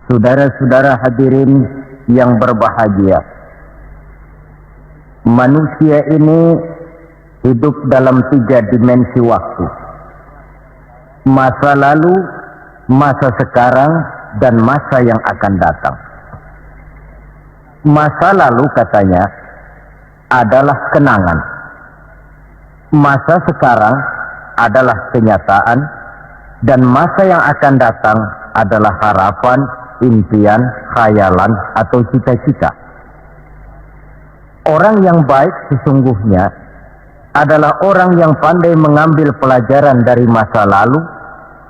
Saudara-saudara hadirin yang berbahagia, manusia ini hidup dalam 3 dimensi waktu: masa lalu, masa sekarang, dan masa yang akan datang. Masa lalu katanya adalah kenangan, masa sekarang adalah kenyataan, dan masa yang akan datang adalah harapan, impian, khayalan, atau cita-cita. Orang yang baik sesungguhnya adalah orang yang pandai mengambil pelajaran dari masa lalu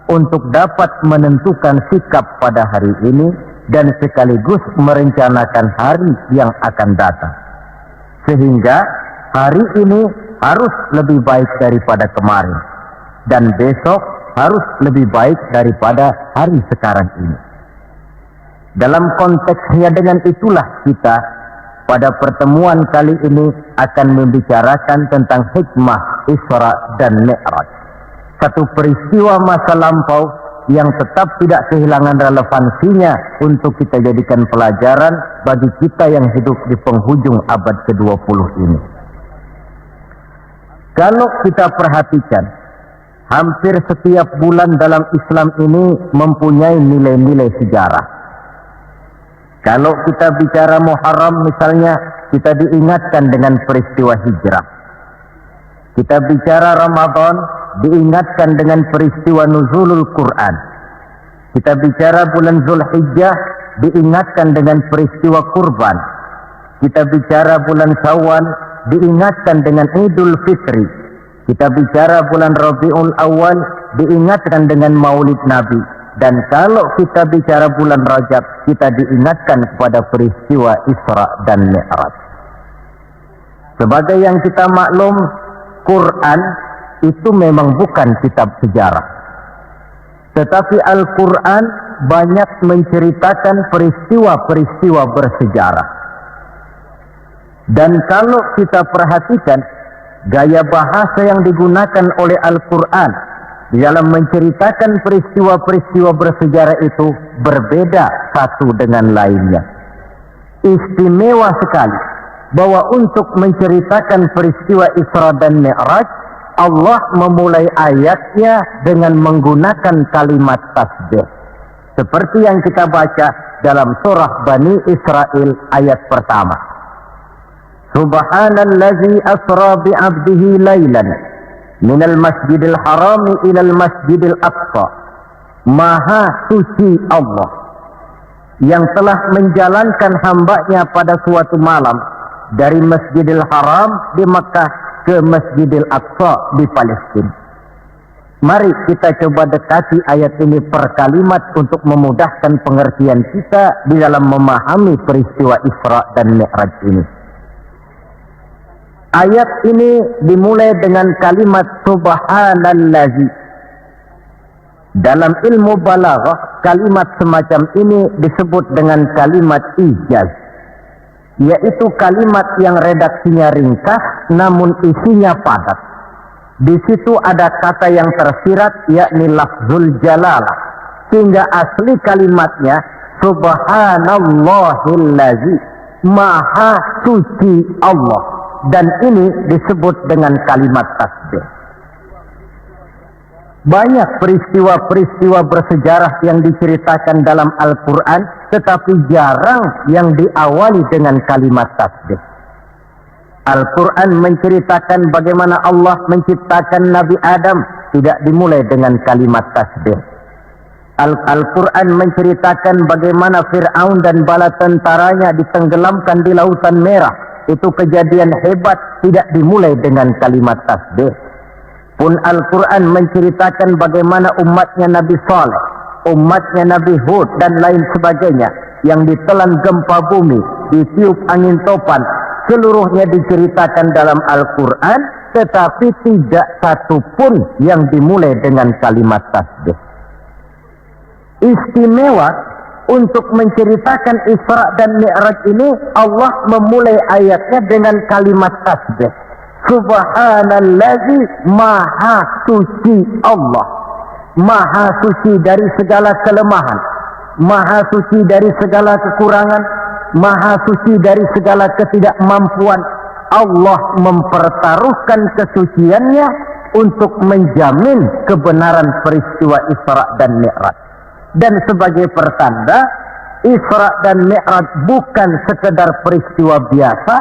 untuk dapat menentukan sikap pada hari ini dan sekaligus merencanakan hari yang akan datang. Sehingga hari ini harus lebih baik daripada kemarin, dan besok harus lebih baik daripada hari sekarang ini. Dalam konteksnya dengan itulah kita pada pertemuan kali ini akan membicarakan tentang hikmah Isra dan Mi'raj. Satu peristiwa masa lampau yang tetap tidak kehilangan relevansinya untuk kita jadikan pelajaran bagi kita yang hidup di penghujung abad ke-20 ini. Kalau kita perhatikan, hampir setiap bulan dalam Islam ini mempunyai nilai-nilai sejarah. Kalau kita bicara Muharram misalnya, kita diingatkan dengan peristiwa hijrah. Kita bicara Ramadan, diingatkan dengan peristiwa nuzulul Quran. Kita bicara bulan Zulhijjah, diingatkan dengan peristiwa kurban. Kita bicara bulan Syawal, diingatkan dengan Idul Fitri. Kita bicara bulan Rabiul Awal, diingatkan dengan Maulid Nabi. Dan kalau kita bicara bulan Rajab, kita diingatkan kepada peristiwa Isra dan Mi'raj. Sebagai yang kita maklum, Quran itu memang bukan kitab sejarah. Tetapi Al-Quran banyak menceritakan peristiwa-peristiwa bersejarah. Dan kalau kita perhatikan, gaya bahasa yang digunakan oleh Al-Quran di dalam menceritakan peristiwa-peristiwa bersejarah itu berbeda satu dengan lainnya. Istimewa sekali bahwa untuk menceritakan peristiwa Isra dan Mi'raj, Allah memulai ayatnya dengan menggunakan kalimat tasbih. Seperti yang kita baca dalam surah Bani Israel ayat pertama. Subhanallazi asra bi'abdihi laylan minal masjidil harami ilal masjidil aqsa. Maha suci Allah yang telah menjalankan hambanya pada suatu malam dari Masjidil Haram di Makkah ke Masjidil Aqsa di Palestina. Mari kita coba dekati ayat ini per kalimat untuk memudahkan pengertian kita di dalam memahami peristiwa Isra dan Mi'raj ini. Ayat ini dimulai dengan kalimat Subhanallazi. Dalam ilmu balaghah, kalimat semacam ini disebut dengan kalimat ijaz, yaitu kalimat yang redaksinya ringkas namun isinya padat. Di situ ada kata yang tersirat, yakni lafzul jalalah, sehingga asli kalimatnya Subhanallahillazi, Maha suci Allah. Dan ini disebut dengan kalimat tasbih. Banyak peristiwa-peristiwa bersejarah yang diceritakan dalam Al-Quran, tetapi jarang yang diawali dengan kalimat tasbih. Al-Quran menceritakan bagaimana Allah menciptakan Nabi Adam, tidak dimulai dengan kalimat tasbih. Al-Quran menceritakan bagaimana Fir'aun dan bala tentaranya ditenggelamkan di Lautan Merah. Itu kejadian hebat, tidak dimulai dengan kalimat tasbih. Pun Al-Quran menceritakan bagaimana umatnya Nabi Saleh, umatnya Nabi Hud, dan lain sebagainya yang ditelan gempa bumi, ditiup angin topan. Seluruhnya diceritakan dalam Al-Quran, tetapi tidak satu pun yang dimulai dengan kalimat tasbih. Istimewa untuk menceritakan Isra dan Mi'raj ini, Allah memulai ayatnya dengan kalimat tasbih. Subhanallazi, Maha suci Allah, Maha suci dari segala kelemahan, Maha suci dari segala kekurangan, Maha suci dari segala ketidakmampuan. Allah mempertaruhkan kesuciannya untuk menjamin kebenaran peristiwa Isra dan Mi'raj. Dan sebagai pertanda, Isra dan Mi'raj bukan sekedar peristiwa biasa,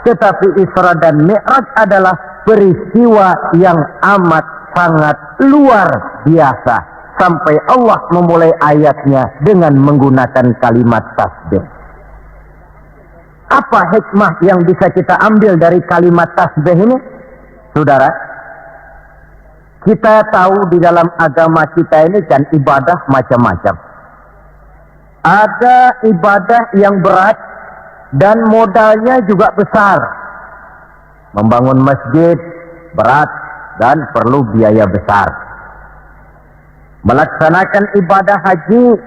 tetapi Isra dan Mi'raj adalah peristiwa yang amat sangat luar biasa. Sampai Allah memulai ayatnya dengan menggunakan kalimat tasbih. Apa hikmah yang bisa kita ambil dari kalimat tasbih ini? Saudara, kita tahu di dalam agama kita ini kan ibadah macam-macam. Ada ibadah yang berat dan modalnya juga besar. Membangun masjid berat dan perlu biaya besar. Melaksanakan ibadah haji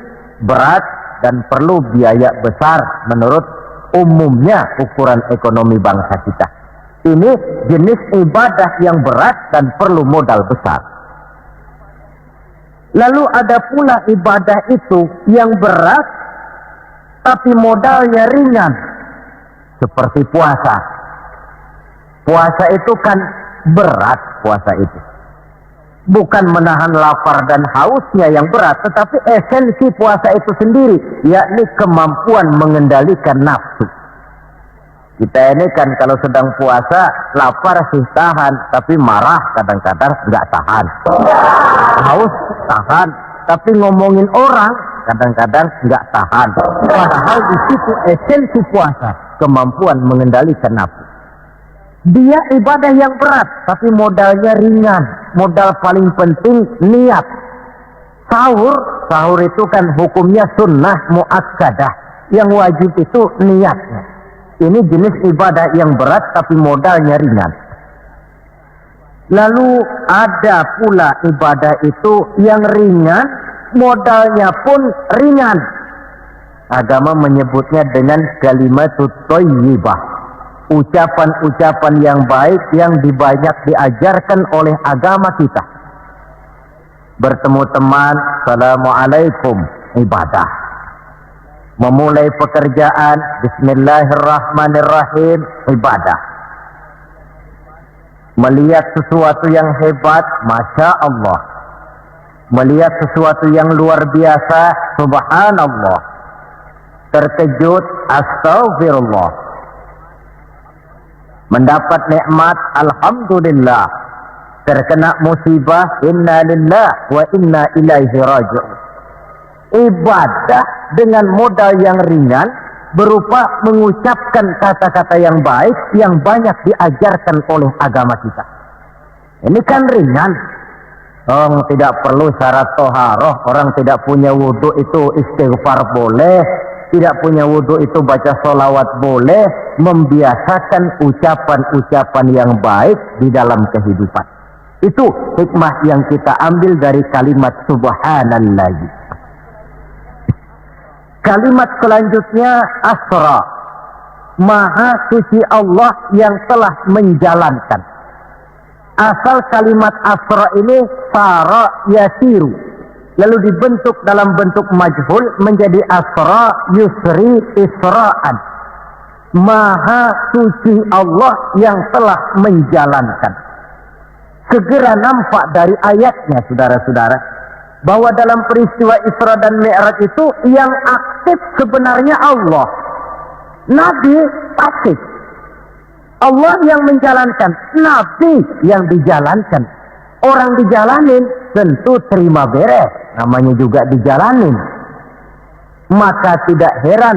berat dan perlu biaya besar menurut umumnya ukuran ekonomi bangsa kita. Ini jenis ibadah yang berat dan perlu modal besar. Lalu ada pula ibadah itu yang berat tapi modalnya ringan, seperti puasa. Puasa itu kan berat, puasa itu bukan menahan lapar dan hausnya yang berat, tetapi esensi puasa itu sendiri, yakni kemampuan mengendalikan nafsu. Kita ini kan kalau sedang puasa, lapar sih tahan, tapi marah kadang-kadang nggak tahan. Haus tahan, tapi ngomongin orang kadang-kadang nggak tahan. Padahal di situ esensi puasa, kemampuan mengendalikan nafsu. Dia ibadah yang berat, tapi modalnya ringan. Modal paling penting niat. Sahur itu kan hukumnya sunnah muakkadah. Yang wajib itu niatnya. Ini jenis ibadah yang berat tapi modalnya ringan. Lalu ada pula ibadah itu yang ringan, modalnya pun ringan. Agama menyebutnya dengan kalimatut thayyibah. Ucapan-ucapan yang baik yang banyak diajarkan oleh agama kita. Bertemu teman, assalamualaikum, ibadah. Memulai pekerjaan, bismillahirrahmanirrahim, ibadah. Melihat sesuatu yang hebat, masya Allah. Melihat sesuatu yang luar biasa, subhanallah. Terkejut, astagfirullah. Mendapat nikmat, alhamdulillah. Terkena musibah, inna lillah wa inna ilaihi raji'un. Ibadah dengan modal yang ringan berupa mengucapkan kata-kata yang baik yang banyak diajarkan oleh agama kita. Ini kan ringan. Orang tidak perlu syarat toharoh, orang tidak punya wudhu itu istighfar boleh, tidak punya wudhu itu baca sholawat boleh, membiasakan ucapan-ucapan yang baik di dalam kehidupan. Itu hikmah yang kita ambil dari kalimat subhanallah. Kalimat selanjutnya asra. Maha suci Allah yang telah menjalankan. Asal kalimat asra ini sara yasiru, lalu dibentuk dalam bentuk majhul menjadi asra yusri isra'an. Maha suci Allah yang telah menjalankan. Segera nampak dari ayatnya, saudara-saudara, bahwa dalam peristiwa Isra dan Mi'raj itu yang aktif sebenarnya Allah. Nabi pasif. Allah yang menjalankan, Nabi yang dijalankan. Orang dijalanin tentu terima beres, namanya juga dijalanin. Maka tidak heran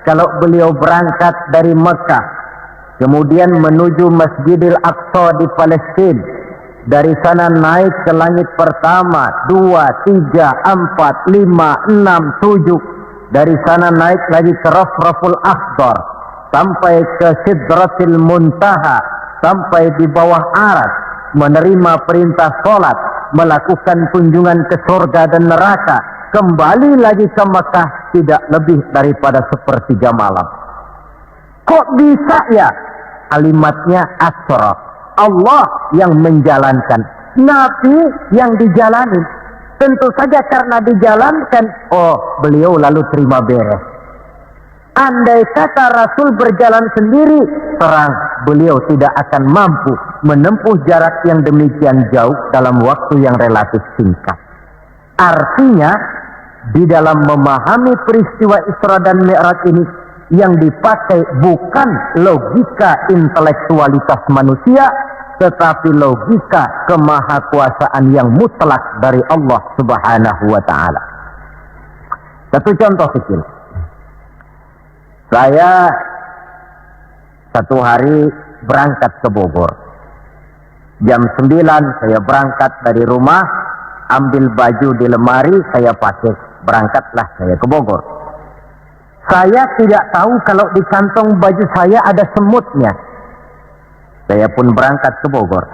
kalau beliau berangkat dari Mekah, kemudian menuju Masjidil Aqsa di Palestina. Dari sana naik ke langit pertama, 2, 3, 4, 5, 6, 7. Dari sana naik lagi ke Rafraful Akhdar, sampai ke Sidratil Muntaha, sampai di bawah Aras, menerima perintah sholat, melakukan kunjungan ke surga dan neraka, kembali lagi ke Mekah tidak lebih daripada sepertiga malam. Kok bisa ya? Kalimatnya asra. Allah yang menjalankan, Nabi yang dijalani. Tentu saja karena dijalankan, oh beliau lalu terima beres. Andai kata Rasul berjalan sendiri, terang beliau tidak akan mampu menempuh jarak yang demikian jauh dalam waktu yang relatif singkat. Artinya, di dalam memahami peristiwa Isra dan Mi'raj ini, yang dipakai bukan logika intelektualitas manusia, tetapi logika kemahakuasaan yang mutlak dari Allah Subhanahu wa ta'ala. Satu contoh kecil. Saya satu hari berangkat ke Bogor. Jam 9 saya berangkat dari rumah, ambil baju di lemari, saya pakai, berangkatlah saya ke Bogor. Saya tidak tahu kalau di kantong baju saya ada semutnya. Saya pun berangkat ke Bogor.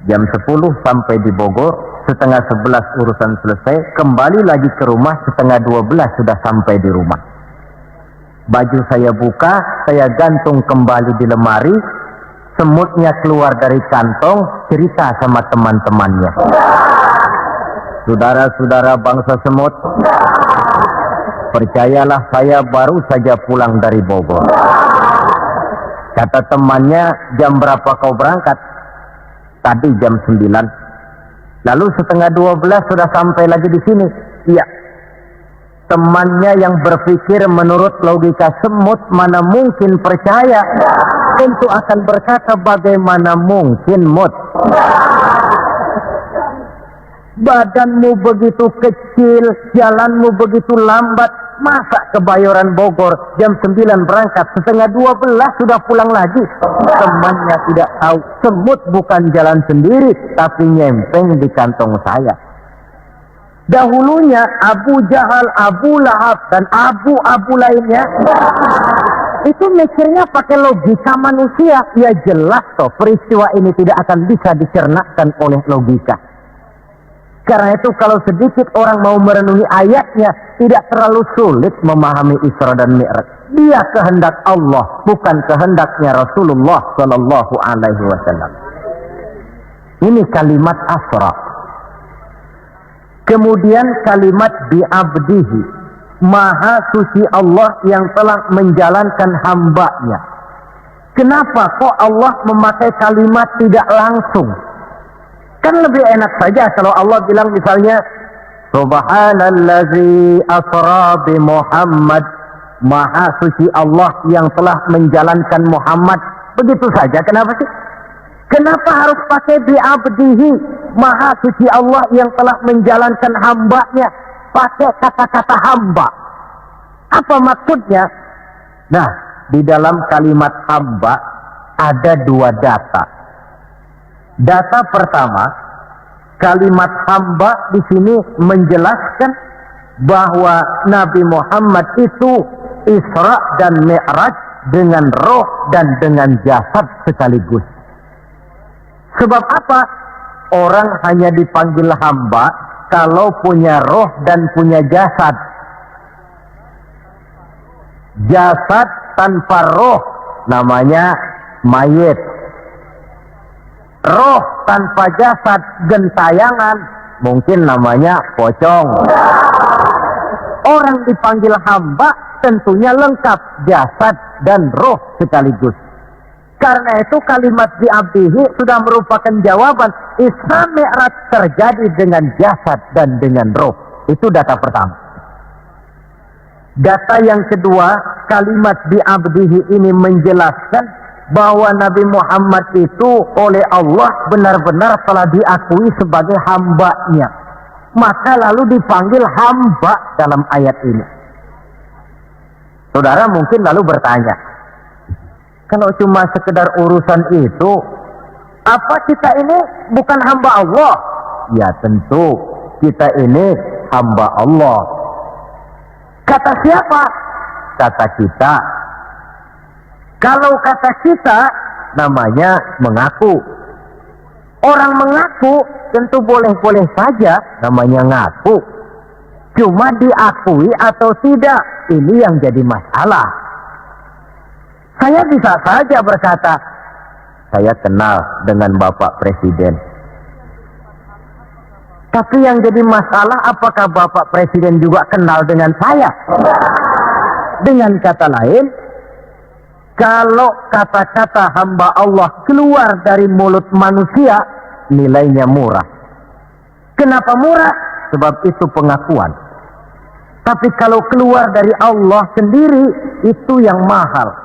Jam 10 sampai di Bogor, setengah 11 urusan selesai, kembali lagi ke rumah, setengah 12 sudah sampai di rumah. Baju saya buka, saya gantung kembali di lemari, semutnya keluar dari kantong, cerita sama teman-temannya. Saudara-saudara bangsa semut, percayalah saya baru saja pulang dari Bogor. Kata temannya, jam berapa kau berangkat? Tadi jam 9. Lalu setengah 12 sudah sampai lagi di sini. Iya. Temannya yang berpikir menurut logika semut, mana mungkin percaya, tentu akan berkata, bagaimana mungkin mut? Badanmu begitu kecil, jalanmu begitu lambat, masa ke Bayoran Bogor jam 9 berangkat, setengah 12 sudah pulang lagi? Temannya tidak tahu, semut bukan jalan sendiri, tapi nyempeng di kantong saya. Dahulunya Abu Jahal, Abu Lahab, dan abu-abu lainnya itu mikirnya pakai logika manusia. Ya jelas toh peristiwa ini tidak akan bisa dicernakkan oleh logika. Karena itu kalau sedikit orang mau merenungi ayatnya, tidak terlalu sulit memahami Isra dan Mi'raj. Dia kehendak Allah, bukan kehendaknya Rasulullah Sallallahu Alaihi Wasallam. Ini kalimat Asra. Kemudian kalimat bi'abdihi, maha suci Allah yang telah menjalankan hambanya. Kenapa kok Allah memakai kalimat tidak langsung? Kan lebih enak saja kalau Allah bilang misalnya, Subhanallazi asra bi Muhammad, maha suci Allah yang telah menjalankan Muhammad. Begitu saja, kenapa sih? Kenapa harus pakai bi'abdihi, maha suci Allah yang telah menjalankan hambanya? Pakai kata-kata hamba. Apa maksudnya? Nah, di dalam kalimat hamba ada dua data. Data pertama, kalimat hamba di sini menjelaskan bahwa Nabi Muhammad itu Isra dan Mi'raj dengan roh dan dengan jasad sekaligus. Sebab apa? Orang hanya dipanggil hamba kalau punya roh dan punya jasad. Jasad tanpa roh namanya mayit. Roh tanpa jasad gentayangan, mungkin namanya pocong. Orang dipanggil hamba tentunya lengkap jasad dan roh sekaligus. Karena itu kalimat bi'abdihi sudah merupakan jawaban Isra Mi'raj terjadi dengan jasad dan dengan roh. Itu data pertama. Data yang kedua, kalimat bi'abdihi ini menjelaskan bahwa Nabi Muhammad itu oleh Allah benar-benar telah diakui sebagai hambanya. Maka lalu dipanggil hamba dalam ayat ini. Saudara mungkin lalu bertanya, kalau cuma sekedar urusan itu, apa kita ini bukan hamba Allah? Ya tentu, kita ini hamba Allah. Kata siapa? Kata kita. Kalau kata kita, namanya mengaku. Orang mengaku tentu boleh-boleh saja, namanya ngaku. Cuma diakui atau tidak, ini yang jadi masalah. Saya bisa saja berkata, saya kenal dengan Bapak Presiden. Tapi yang jadi masalah, apakah Bapak Presiden juga kenal dengan saya? Dengan kata lain, kalau kata-kata hamba Allah keluar dari mulut manusia, nilainya murah. Kenapa murah? Sebab itu pengakuan. Tapi kalau keluar dari Allah sendiri, itu yang mahal.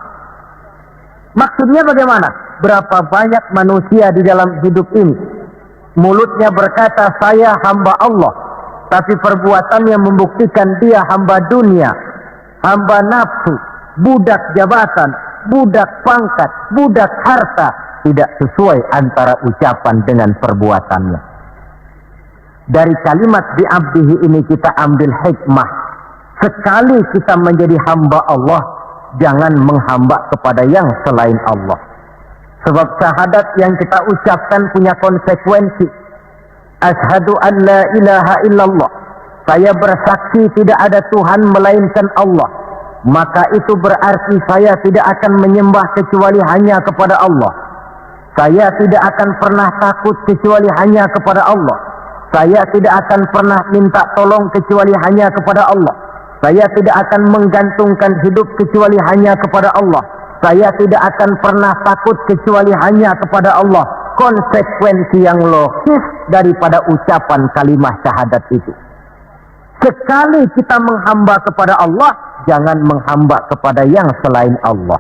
Maksudnya bagaimana? Berapa banyak manusia di dalam hidup ini mulutnya berkata saya hamba Allah, tapi perbuatannya membuktikan dia hamba dunia, hamba nafsu, budak jabatan, budak pangkat, budak harta. Tidak sesuai antara ucapan dengan perbuatannya. Dari kalimat bi'abdihi ini kita ambil hikmah. Sekali kita menjadi hamba Allah, jangan menghamba kepada yang selain Allah. Sebab syahadat yang kita ucapkan punya konsekuensi. Asyhadu an la ilaha illallah. Saya bersaksi tidak ada Tuhan melainkan Allah. Maka itu berarti saya tidak akan menyembah kecuali hanya kepada Allah. Saya tidak akan pernah takut kecuali hanya kepada Allah. Saya tidak akan pernah minta tolong kecuali hanya kepada Allah. Saya tidak akan menggantungkan hidup kecuali hanya kepada Allah. Saya tidak akan pernah takut kecuali hanya kepada Allah. Konsekuensi yang logis daripada ucapan kalimat syahadat itu. Sekali kita menghamba kepada Allah, jangan menghamba kepada yang selain Allah.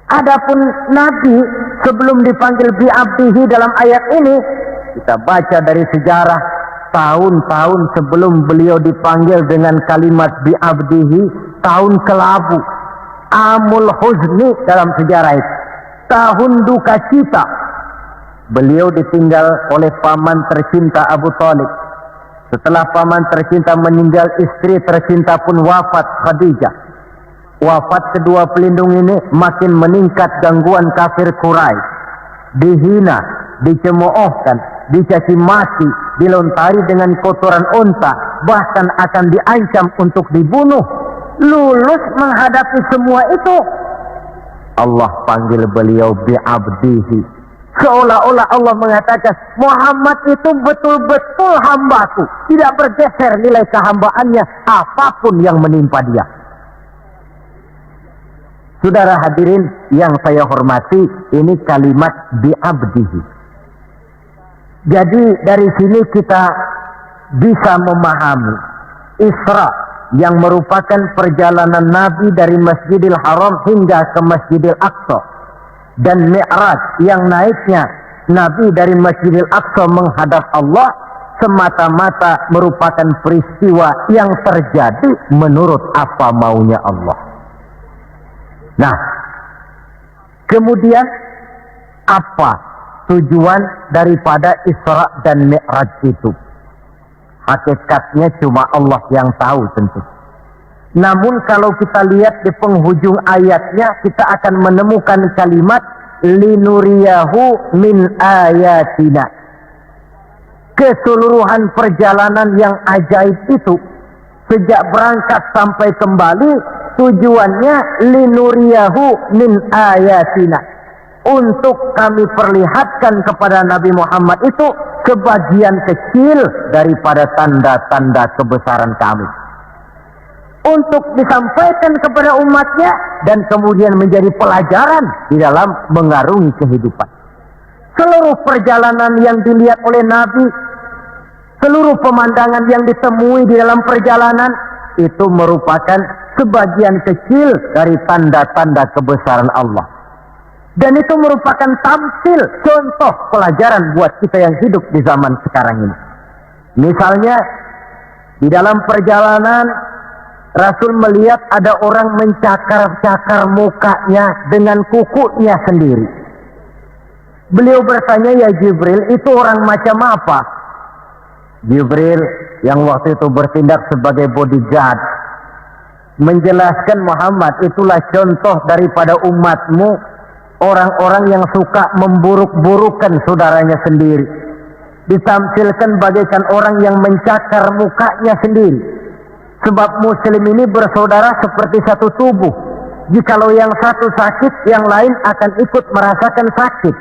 Adapun Nabi sebelum dipanggil bi'abdihi dalam ayat ini, kita baca dari sejarah tahun-tahun sebelum beliau dipanggil dengan kalimat bi'abdihi, tahun kelabu. Amul Huzni dalam sejarah itu, tahun duka cita. Beliau ditinggal oleh paman tercinta Abu Thalib. Setelah paman tercinta meninggal, istri tercinta pun wafat, Khadijah. Wafat kedua pelindung ini makin meningkat gangguan kafir Quraisy. Dihina, dicemoohkan, dicaci maki, dilontari dengan kotoran unta, bahkan akan diancam untuk dibunuh. Lulus menghadapi semua itu, Allah panggil beliau bi'abdihi. Seolah-olah Allah mengatakan, Muhammad itu betul-betul hambaku, tidak bergeser nilai kehambaannya apapun yang menimpa dia. Saudara hadirin yang saya hormati, ini kalimat bi'abdihi. Jadi dari sini kita bisa memahami Isra yang merupakan perjalanan Nabi dari Masjidil Haram hingga ke Masjidil Aqsa, dan Mi'raj yang naiknya Nabi dari Masjidil Aqsa menghadap Allah semata-mata merupakan peristiwa yang terjadi menurut apa maunya Allah. Nah, kemudian apa tujuan daripada Isra dan Mi'raj itu? Hakikatnya cuma Allah yang tahu tentu. Namun kalau kita lihat di penghujung ayatnya, kita akan menemukan kalimat linuriyahu min ayatina. Keseluruhan perjalanan yang ajaib itu, sejak berangkat sampai kembali, tujuannya linuriyahu min ayatina. Untuk kami perlihatkan kepada Nabi Muhammad itu sebagian kecil daripada tanda-tanda kebesaran kami. Untuk disampaikan kepada umatnya dan kemudian menjadi pelajaran di dalam mengarungi kehidupan. Seluruh perjalanan yang dilihat oleh Nabi, seluruh pemandangan yang ditemui di dalam perjalanan, itu merupakan sebagian kecil dari tanda-tanda kebesaran Allah. Dan itu merupakan tampil contoh pelajaran buat kita yang hidup di zaman sekarang ini. Misalnya, di dalam perjalanan, Rasul melihat ada orang mencakar-cakar mukanya dengan kukunya sendiri. Beliau bertanya, ya Jibril, itu orang macam apa? Jibril yang waktu itu bertindak sebagai bodyguard menjelaskan, Muhammad, itulah contoh daripada umatmu, orang-orang yang suka memburuk-burukan saudaranya sendiri. Ditampilkan bagaikan orang yang mencakar mukanya sendiri. Sebab muslim ini bersaudara seperti satu tubuh. Jikalau yang satu sakit, yang lain akan ikut merasakan sakit.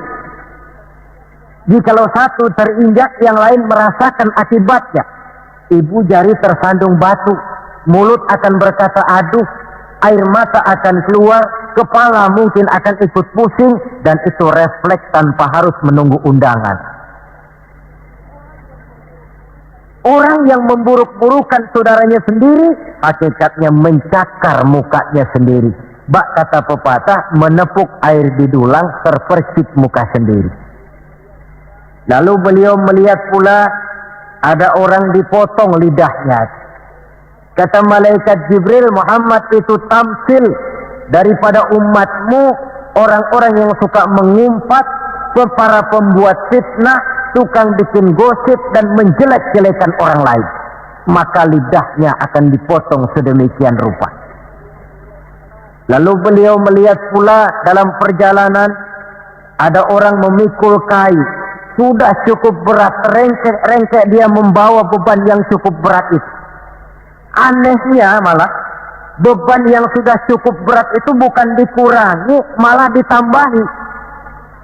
Jikalau satu terinjak, yang lain merasakan akibatnya. Ibu jari tersandung batu, mulut akan berkata aduh, air mata akan keluar, kepala mungkin akan ikut pusing, dan itu refleks tanpa harus menunggu undangan. Orang yang memburuk-burukan saudaranya sendiri, hakikatnya mencakar mukanya sendiri. Bak kata pepatah, menepuk air di dulang, terpercik muka sendiri. Lalu beliau melihat pula ada orang dipotong lidahnya. Kata malaikat Jibril, Muhammad itu tamsil daripada umatmu, orang-orang yang suka mengumpat, para pembuat fitnah, tukang bikin gosip dan menjelek-jelekan orang lain. Maka lidahnya akan dipotong sedemikian rupa. Lalu beliau melihat pula dalam perjalanan ada orang memikul kayu. Sudah cukup berat, rengkek dia membawa beban yang cukup berat itu. Anehnya malah, beban yang sudah cukup berat itu bukan dikurangi, malah ditambahi.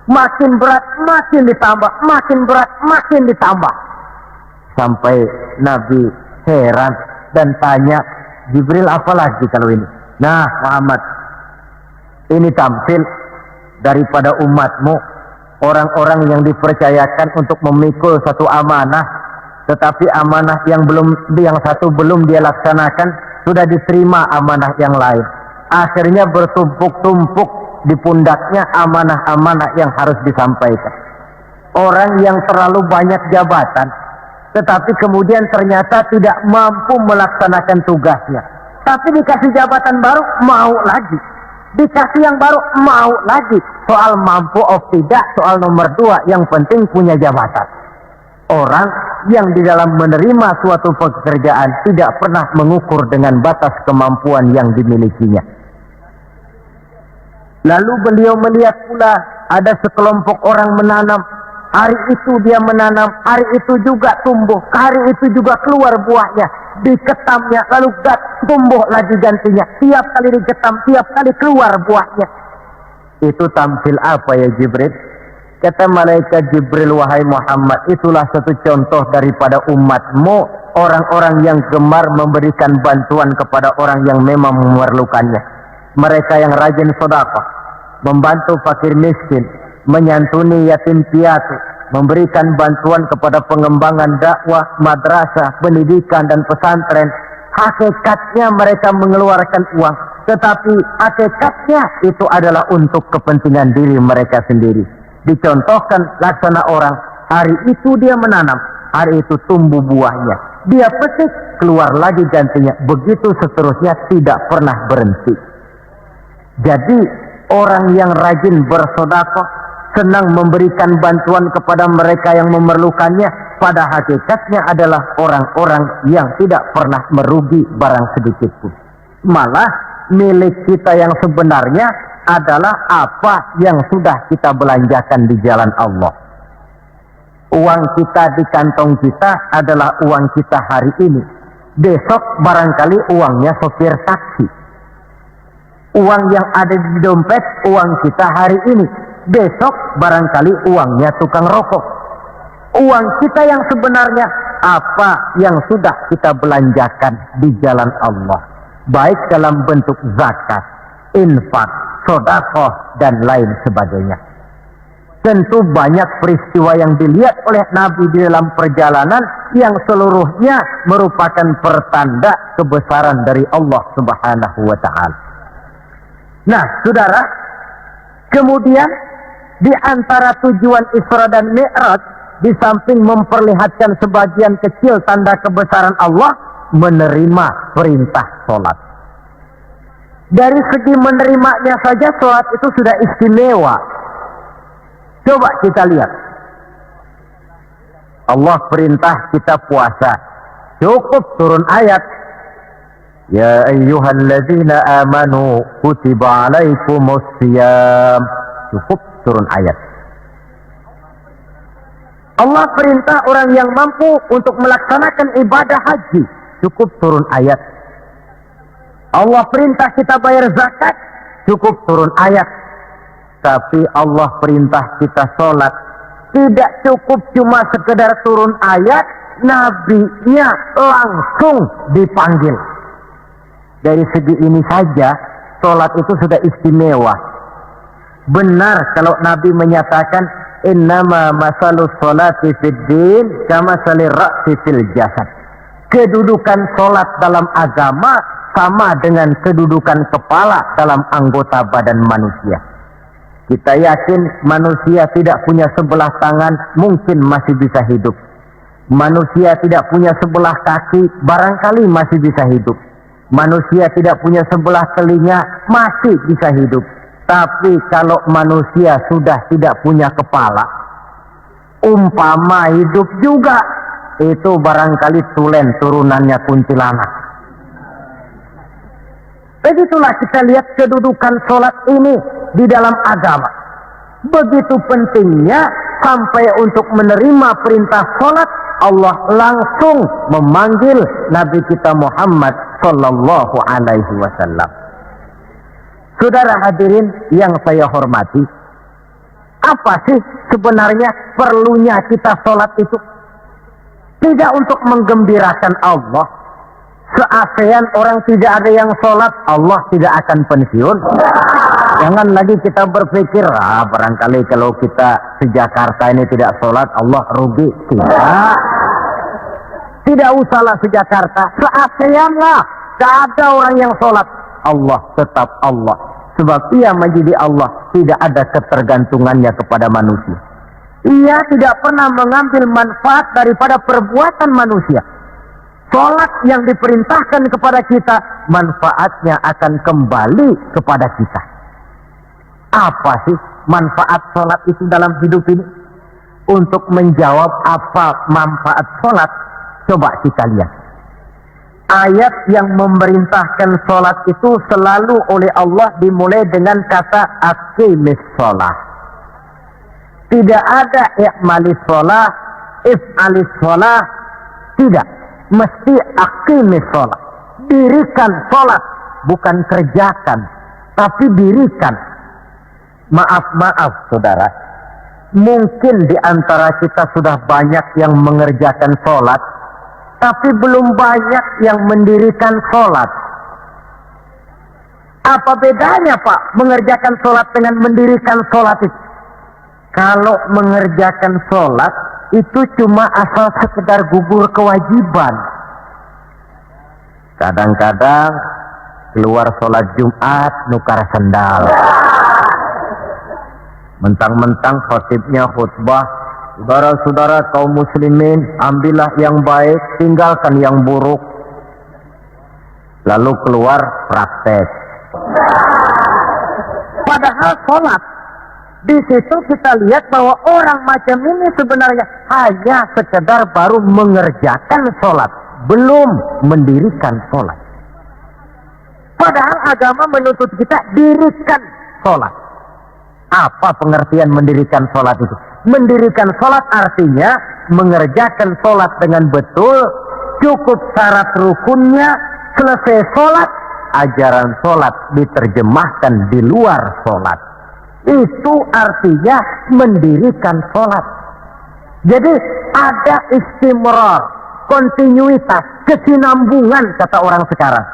Makin berat, makin ditambah, makin berat, makin ditambah. Sampai Nabi heran dan tanya, Jibril apa lagi kalau ini? Nah Muhammad, ini tampil daripada umatmu, orang-orang yang dipercayakan untuk memikul satu amanah, tetapi amanah yang satu belum dia laksanakan, sudah diterima amanah yang lain. Akhirnya bertumpuk-tumpuk di pundaknya amanah-amanah yang harus disampaikan. Orang yang terlalu banyak jabatan, tetapi kemudian ternyata tidak mampu melaksanakan tugasnya. Tapi dikasih jabatan baru, mau lagi. Dikasih yang baru, mau lagi. Soal mampu atau tidak, soal nomor 2, yang penting punya jabatan. Orang yang di dalam menerima suatu pekerjaan tidak pernah mengukur dengan batas kemampuan yang dimilikinya. Lalu beliau melihat pula ada sekelompok orang menanam. Hari itu dia menanam, hari itu juga tumbuh, hari itu juga keluar buahnya. Diketamnya, lalu tumbuh lagi gantinya. Tiap kali diketam, tiap kali keluar buahnya. Itu tampil apa ya Jibril? Kata malaikat Jibril, wahai Muhammad, itulah satu contoh daripada umatmu, orang-orang yang gemar memberikan bantuan kepada orang yang memang memerlukannya. Mereka yang rajin sedekah, membantu fakir miskin, menyantuni yatim piatu, memberikan bantuan kepada pengembangan dakwah, madrasah, pendidikan dan pesantren. Hakikatnya mereka mengeluarkan uang, tetapi hakikatnya itu adalah untuk kepentingan diri mereka sendiri. Dicontohkan laksana orang, hari itu dia menanam, hari itu tumbuh buahnya. Dia petik, keluar lagi gantinya. Begitu seterusnya, tidak pernah berhenti. Jadi orang yang rajin bersedekah, senang memberikan bantuan kepada mereka yang memerlukannya, pada hakikatnya adalah orang-orang yang tidak pernah merugi barang sedikit pun. Malah milik kita yang sebenarnya adalah apa yang sudah kita belanjakan di jalan Allah. Uang kita di kantong kita adalah uang kita hari ini. Besok barangkali uangnya sopir taksi. Uang yang ada di dompet, uang kita hari ini. Besok barangkali uangnya tukang rokok. Uang kita yang sebenarnya apa yang sudah kita belanjakan di jalan Allah, baik dalam bentuk zakat, infak, sedekah dan lain sebagainya. Tentu banyak peristiwa yang dilihat oleh Nabi di dalam perjalanan yang seluruhnya merupakan pertanda kebesaran dari Allah Subhanahu wa taala. Nah, saudara, kemudian di antara tujuan Isra dan Mi'raj, di samping memperlihatkan sebagian kecil tanda kebesaran Allah, menerima perintah sholat. Dari segi menerimanya saja, sholat itu sudah istimewa. Coba kita lihat. Allah perintah kita puasa. Cukup turun ayat. Ya ayyuhalladzina amanu kutiba alaikumus siyam. Cukup turun ayat. Allah perintah orang yang mampu untuk melaksanakan ibadah haji. Cukup turun ayat. Allah perintah kita bayar zakat. Cukup turun ayat. Tapi Allah perintah kita sholat. Tidak cukup cuma sekedar turun ayat, nabinya langsung dipanggil. Dari segi ini saja, sholat itu sudah istimewa. Benar kalau Nabi menyatakan, innama masalus sholati fid din kama salir ra'si fil jasad. Kedudukan sholat dalam agama sama dengan kedudukan kepala dalam anggota badan manusia. Kita yakin manusia tidak punya sebelah tangan, mungkin masih bisa hidup. Manusia tidak punya sebelah kaki, barangkali masih bisa hidup. Manusia tidak punya sebelah telinga, masih bisa hidup. Tapi kalau manusia sudah tidak punya kepala, umpama hidup juga, itu barangkali tulen turunannya kuntilanak. Begitulah kita lihat kedudukan sholat ini di dalam agama. Begitu pentingnya sampai untuk menerima perintah sholat, Allah langsung memanggil Nabi kita Muhammad sallallahu alaihi wasallam. Saudara hadirin yang saya hormati, apa sih sebenarnya perlunya kita sholat itu? Tidak untuk menggembirakan Allah. Se-ASEAN orang tidak ada yang sholat, Allah tidak akan pensiun. Jangan lagi kita berpikir, barangkali kalau kita se-Jakarta ini tidak sholat, Allah rugi. Tidak. Tidak usahlah se-Jakarta, se-ASEAN lah. Tidak ada orang yang sholat. Allah tetap Allah. Sebab ia menjadi Allah, tidak ada ketergantungannya kepada manusia. Ia tidak pernah mengambil manfaat daripada perbuatan manusia. Sholat yang diperintahkan kepada kita, manfaatnya akan kembali kepada kita. Apa sih manfaat sholat itu dalam hidup ini? Untuk menjawab apa manfaat sholat, coba kita lihat. Ayat yang memerintahkan sholat itu selalu oleh Allah dimulai dengan kata aqimis sholat. Tidak ada i'malis sholat, if'alis sholat, tidak. Mesti aqimis sholat. Dirikan sholat, bukan kerjakan, tapi dirikan. Maaf saudara, mungkin di antara kita sudah banyak yang mengerjakan sholat, tapi belum banyak yang mendirikan sholat. Apa bedanya Pak mengerjakan sholat dengan mendirikan sholat itu? Kalau mengerjakan sholat itu cuma asal sekedar gugur kewajiban. Kadang-kadang keluar sholat Jumat nukar sendal. Mentang-mentang khotibnya khutbah, saudara-saudara kaum muslimin, ambillah yang baik, tinggalkan yang buruk. Lalu keluar praktek. Padahal sholat, di situ kita lihat bahwa orang macam ini sebenarnya hanya sekedar baru mengerjakan sholat, belum mendirikan sholat. Padahal agama menuntut kita dirikan sholat. Apa pengertian mendirikan sholat itu? Mendirikan sholat artinya mengerjakan sholat dengan betul, cukup syarat rukunnya, selesai sholat, ajaran sholat diterjemahkan di luar sholat. Itu artinya mendirikan sholat. Jadi ada istimrar, kontinuitas, kesinambungan kata orang sekarang.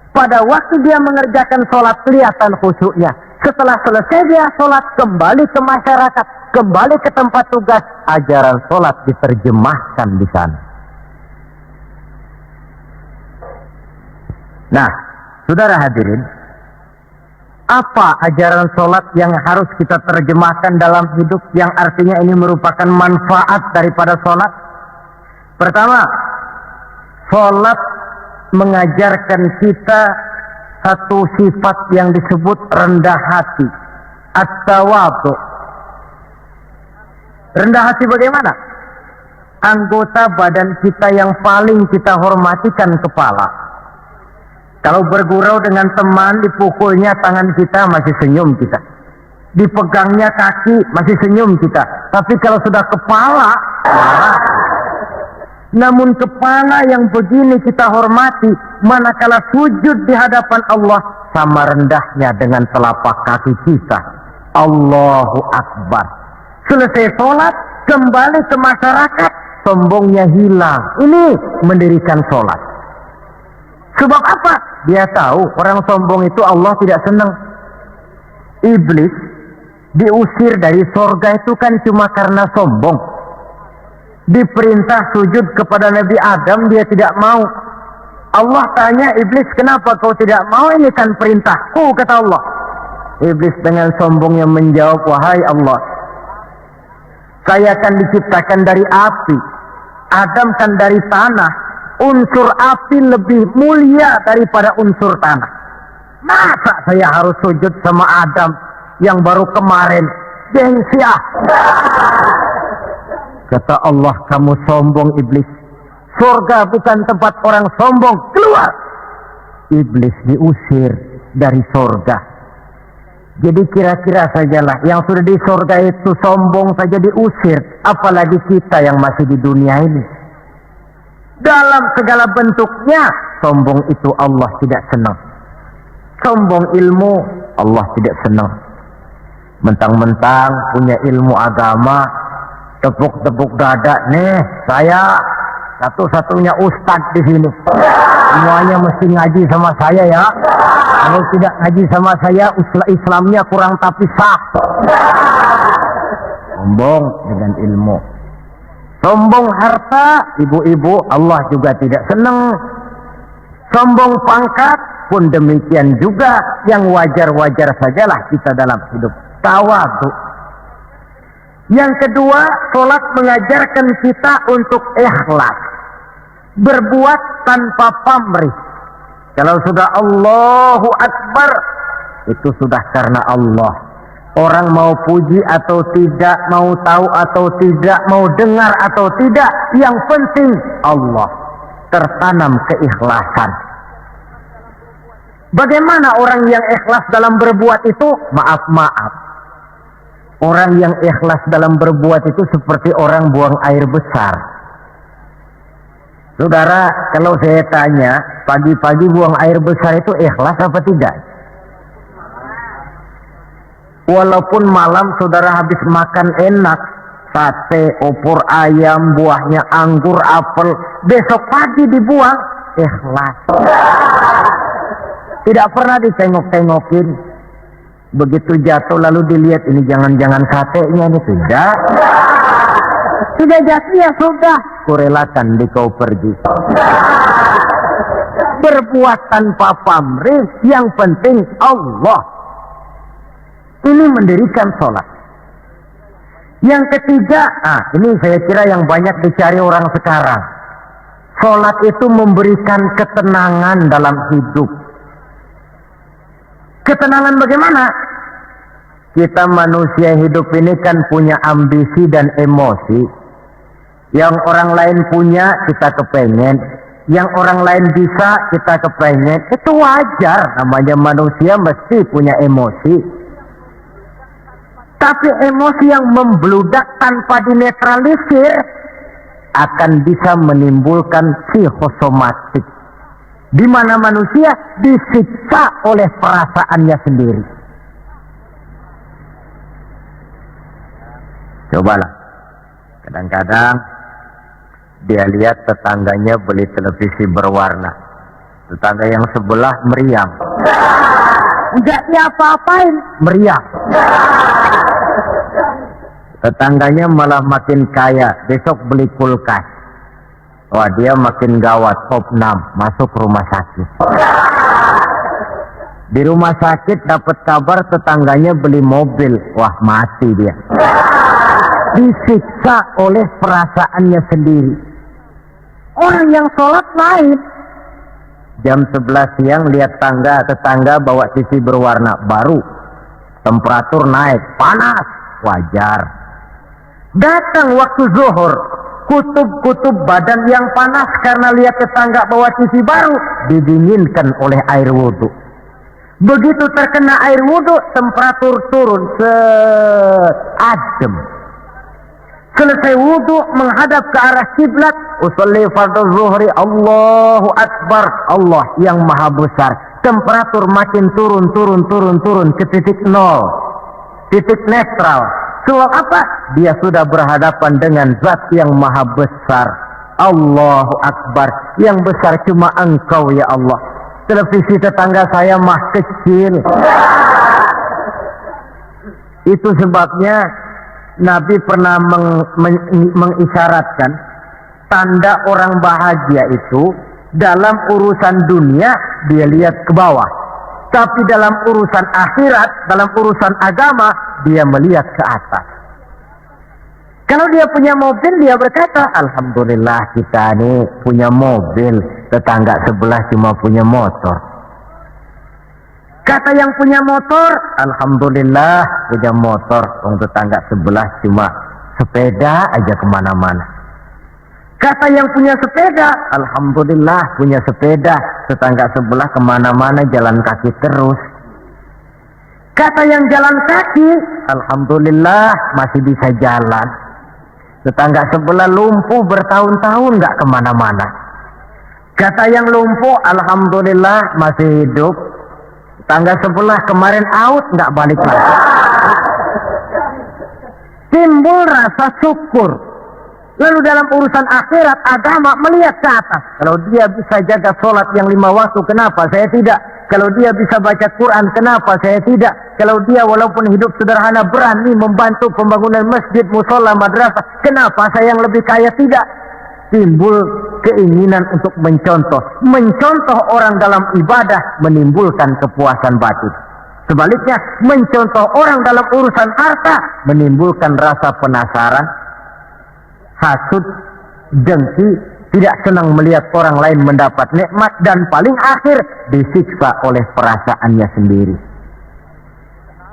Pada waktu dia mengerjakan sholat kelihatan khusyuknya. Setelah selesai dia sholat, kembali ke masyarakat, kembali ke tempat tugas, ajaran sholat diterjemahkan di sana. Nah, saudara hadirin, apa ajaran sholat yang harus kita terjemahkan dalam hidup, yang artinya ini merupakan manfaat daripada sholat? Pertama, sholat mengajarkan kita satu sifat yang disebut rendah hati, at-tawadhu. Rendah hati bagaimana? Anggota badan kita yang paling kita hormatikan kepala. Kalau bergurau dengan teman, dipukulnya tangan kita, masih senyum kita. Dipegangnya kaki, masih senyum kita. Tapi kalau sudah kepala, namun kepala yang begini kita hormati, manakala sujud di hadapan Allah, sama rendahnya dengan telapak kaki kita. Allahu Akbar. Selesai sholat, kembali ke masyarakat, sombongnya hilang. Ini mendirikan sholat. Sebab apa? Dia tahu orang sombong itu Allah tidak senang. Iblis diusir dari sorga itu kan cuma karena sombong. Diperintah sujud kepada Nabi Adam, dia tidak mau. Allah tanya Iblis, kenapa kau tidak mau? Ini kan perintahku, kata Allah. Iblis dengan sombongnya menjawab, wahai Allah, saya akan diciptakan dari api, Adam kan dari tanah. Unsur api lebih mulia daripada unsur tanah. Masa saya harus sujud sama Adam yang baru kemarin? Gengsi ah. Kata Allah, kamu sombong iblis. Surga bukan tempat orang sombong. Keluar. Iblis diusir dari surga. Jadi kira-kira sajalah yang sudah di surga itu sombong saja diusir, apalagi kita yang masih di dunia ini. Dalam segala bentuknya, sombong itu Allah tidak senang. Sombong ilmu, Allah tidak senang. Mentang-mentang punya ilmu agama, tepuk-tepuk dada, nih saya satu-satunya ustadz di sini. Semuanya mesti ngaji sama saya ya. Kalau tidak ngaji sama saya, Islamnya kurang tapi sah. Sombong dengan ilmu. Sombong harta, ibu-ibu, Allah juga tidak senang. Sombong pangkat pun demikian juga, yang wajar-wajar sajalah kita dalam hidup. Tawadhu. Yang kedua, sholat mengajarkan kita untuk ikhlas. Berbuat tanpa pamrih. Kalau sudah Allahu Akbar, itu sudah karena Allah. Orang mau puji atau tidak, mau tahu atau tidak, mau dengar atau tidak, yang penting Allah. Tertanam keikhlasan. Bagaimana orang yang ikhlas dalam berbuat itu? Maaf. Orang yang ikhlas dalam berbuat itu seperti orang buang air besar. Saudara, kalau saya tanya, pagi-pagi buang air besar itu ikhlas apa tidak? Walaupun malam saudara habis makan enak, sate, opor ayam, buahnya anggur, apel, besok pagi dibuang, ikhlas. Tidak pernah ditengok-tengokin. Begitu jatuh lalu dilihat, ini jangan-jangan satenya ini, tidak. Sudah jatuh ya sudah, kurelakan di kau pergi. Berbuat tanpa pamrih, yang penting Allah. Ini mendirikan sholat. Yang ketiga, ini saya kira yang banyak dicari orang sekarang. Sholat itu memberikan ketenangan dalam hidup. Ketenangan bagaimana? Kita manusia hidup ini kan punya ambisi dan emosi. Yang orang lain punya, kita kepengen. Yang orang lain bisa, kita kepengen. Itu wajar, namanya manusia mesti punya emosi. Tapi emosi yang membludak tanpa dinetralisir akan bisa menimbulkan psikosomatik, di mana manusia disiksa oleh perasaannya sendiri. Cobalah, kadang-kadang dia lihat tetangganya beli televisi berwarna, tetangga yang sebelah meriang. Enggak diapa-apain, meriang. Tetangganya malah makin kaya, besok beli kulkas. Wah, dia makin gawat, top 6, masuk rumah sakit. Di rumah sakit dapat kabar tetangganya beli mobil, wah mati dia. Disiksa oleh perasaannya sendiri. Orang yang sholat lain. Jam 11 siang lihat tetangga bawa TV berwarna baru. Temperatur naik, panas, wajar. Datang waktu zuhur, kutub-kutub badan yang panas karena lihat tetangga bawa TV baru, didinginkan oleh air wudhu. Begitu terkena air wudhu, temperatur turun, adem. Selesai wudhu, menghadap ke arah kiblat, usolli fardhu zuhri, Allahu Akbar, Allah yang maha besar. Temperatur makin turun ke titik nol, titik netral. Sebab apa? Dia sudah berhadapan dengan zat yang maha besar. Allahu Akbar. Yang besar cuma Engkau ya Allah. Televisi tetangga saya mah kecil. Itu sebabnya Nabi pernah mengisyaratkan tanda orang bahagia itu dalam urusan dunia dia lihat ke bawah, tapi dalam urusan akhirat, dalam urusan agama dia melihat ke atas. Kalau dia punya mobil dia berkata, alhamdulillah kita ini punya mobil, tetangga sebelah cuma punya motor. Kata yang punya motor, alhamdulillah punya motor, tetangga sebelah cuma sepeda aja kemana-mana. Kata yang punya sepeda, alhamdulillah punya sepeda, tetangga sebelah kemana-mana jalan kaki terus. Kata yang jalan kaki, alhamdulillah masih bisa jalan. Tetangga sebelah lumpuh bertahun-tahun nggak kemana-mana. Kata yang lumpuh, alhamdulillah masih hidup. Tetangga sebelah kemarin out nggak balik lagi. Timbul rasa syukur. Lalu dalam urusan akhirat, agama melihat ke atas. Kalau dia bisa jaga sholat yang 5 waktu, kenapa saya tidak? Kalau dia bisa baca Quran, kenapa saya tidak? Kalau dia walaupun hidup sederhana berani membantu pembangunan masjid, musola, madrasah, kenapa saya yang lebih kaya tidak? Timbul keinginan untuk mencontoh. Mencontoh orang dalam ibadah menimbulkan kepuasan batin. Sebaliknya, mencontoh orang dalam urusan harta menimbulkan rasa penasaran, hasud, dengki, tidak senang melihat orang lain mendapat nikmat, dan paling akhir disiksa oleh perasaannya sendiri.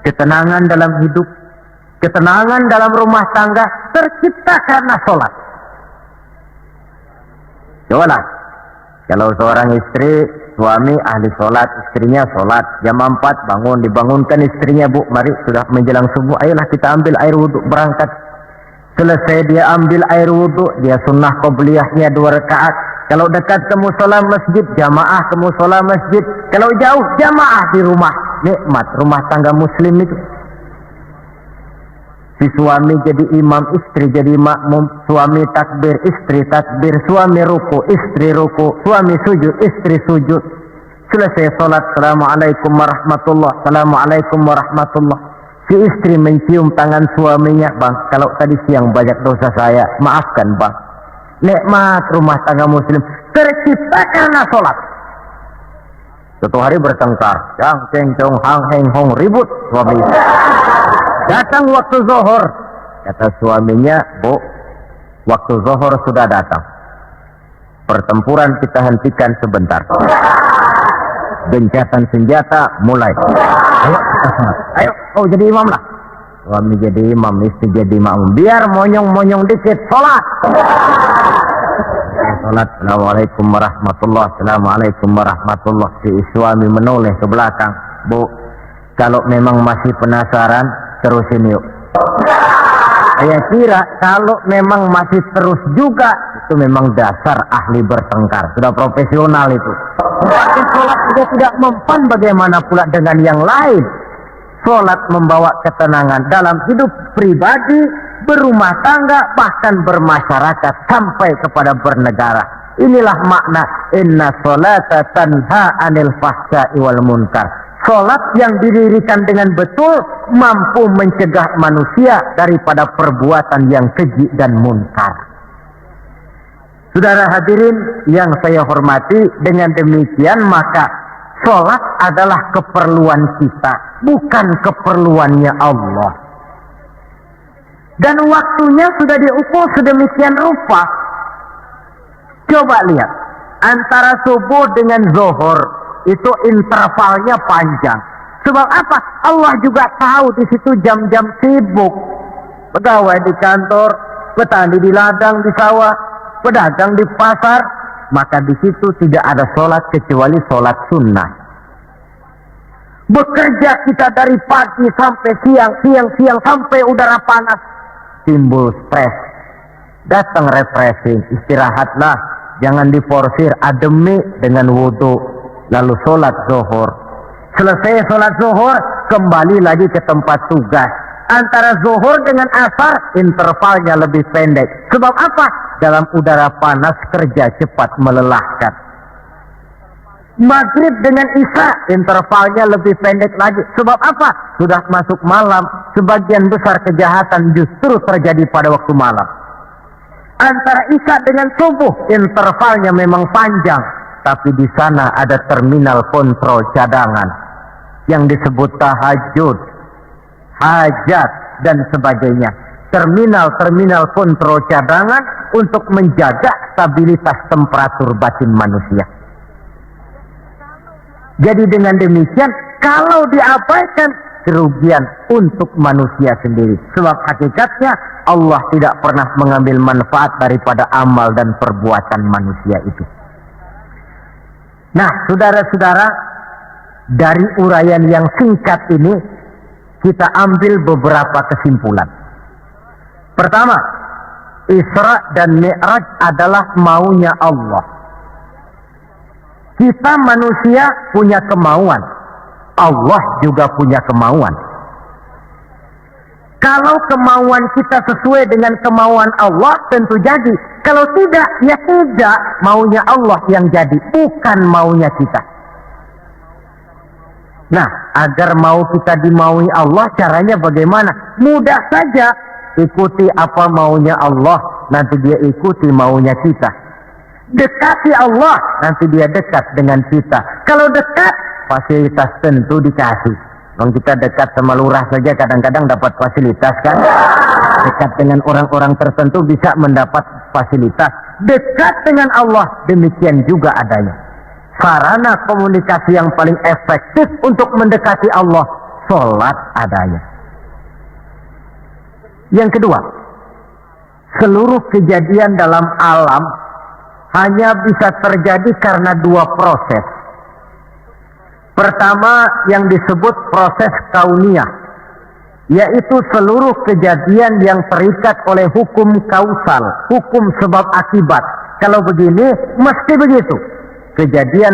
Ketenangan dalam hidup, ketenangan dalam rumah tangga tercipta karena sholat. Cobalah, kalau seorang istri, suami ahli sholat, istrinya sholat, jam 4 bangun, dibangunkan istrinya, bu, mari sudah menjelang subuh, ayolah kita ambil air wudhu berangkat. Selesai dia ambil air wudhu, dia sunnah qobliyahnya 2 rakaat. Kalau dekat ke musola masjid, jamaah ke musola masjid. Kalau jauh, jamaah di rumah. Nikmat rumah tangga muslim itu. Si suami jadi imam, istri jadi makmum. Suami takbir, istri takbir. Suami ruku, istri ruku. Suami sujud, istri sujud. Selesai sholat, assalamualaikum warahmatullah, assalamualaikum warahmatullah. Si istri mencium tangan suaminya, bang, kalau tadi siang banyak dosa saya, maafkan bang. Nikmat rumah tangga muslim tercipta karena sholat. Suatu hari bertengkar, jang ceng cong hang heng hong, ribut suami. Datang waktu zuhur, kata suaminya, bu, waktu zuhur sudah datang. Pertempuran kita hentikan sebentar. Gencatan senjata mulai. Ayo kita sholat. Ayo, oh jadi imam lah. Suami jadi imam, istri jadi makmum. Biar monyong-monyong dikit, sholat. Sholat, assalamualaikum warahmatullah, assalamualaikum warahmatullah. Si suami menoleh ke belakang. Bu, kalau memang masih penasaran, terusin yuk. Saya kira kalau memang masih terus juga, itu memang dasar ahli bertengkar. Sudah profesional itu. Semakin sholat juga tidak mempan, bagaimana pula dengan yang lain. Sholat membawa ketenangan dalam hidup pribadi, berumah tangga, bahkan bermasyarakat sampai kepada bernegara. Inilah makna inna sholata tanha anil fahsya'i wal munkar. Sholat yang didirikan dengan betul mampu mencegah manusia daripada perbuatan yang keji dan munkar. Saudara hadirin yang saya hormati, dengan demikian maka sholat adalah keperluan kita, bukan keperluannya Allah. Dan waktunya sudah diukur sedemikian rupa. Coba lihat, antara subuh dengan zuhur itu intervalnya panjang. Sebab apa? Allah juga tahu di situ jam-jam sibuk. Pegawai di kantor, petani di ladang, di sawah, pedagang di pasar, maka di situ tidak ada sholat kecuali sholat sunnah. Bekerja kita dari pagi sampai siang, siang sampai udara panas, timbul stres. Datang refreshing, istirahatlah, jangan diforsir, ademi dengan wudhu, lalu sholat zuhur. Selesai sholat zuhur, kembali lagi ke tempat tugas. Antara zuhur dengan asar intervalnya lebih pendek. Sebab apa? Dalam udara panas kerja cepat melelahkan. Maghrib dengan isya intervalnya lebih pendek lagi. Sebab apa? Sudah masuk malam. Sebagian besar kejahatan justru terjadi pada waktu malam. Antara isya dengan subuh intervalnya memang panjang. Tapi di sana ada terminal kontrol cadangan yang disebut tahajud, hajat, dan sebagainya. Terminal-terminal kontrol cadangan untuk menjaga stabilitas temperatur batin manusia. Jadi dengan demikian, kalau diabaikan, kerugian untuk manusia sendiri. Sebab hakikatnya Allah tidak pernah mengambil manfaat daripada amal dan perbuatan manusia itu. Nah, saudara-saudara, dari uraian yang singkat ini, kita ambil beberapa kesimpulan. Pertama, Isra dan Mi'raj adalah maunya Allah. Kita manusia punya kemauan. Allah juga punya kemauan. Kalau kemauan kita sesuai dengan kemauan Allah, tentu jadi. Kalau tidak, ya tidak. Maunya Allah yang jadi, bukan maunya kita. Nah, agar mau kita dimaui Allah, caranya bagaimana? Mudah saja. Ikuti apa maunya Allah, nanti dia ikuti maunya kita. Dekati Allah, nanti dia dekat dengan kita. Kalau dekat, fasilitas tentu dikasih. Kalau kita dekat sama lurah saja kadang-kadang dapat fasilitas kan. Dekat dengan orang-orang tertentu bisa mendapat fasilitas. Dekat dengan Allah, demikian juga adanya. Sarana komunikasi yang paling efektif untuk mendekati Allah, sholat adanya. Yang kedua, seluruh kejadian dalam alam hanya bisa terjadi karena dua proses. Pertama yang disebut proses kauniyah, yaitu seluruh kejadian yang terikat oleh hukum kausal, hukum sebab akibat. Kalau begini, mesti begitu. Kejadian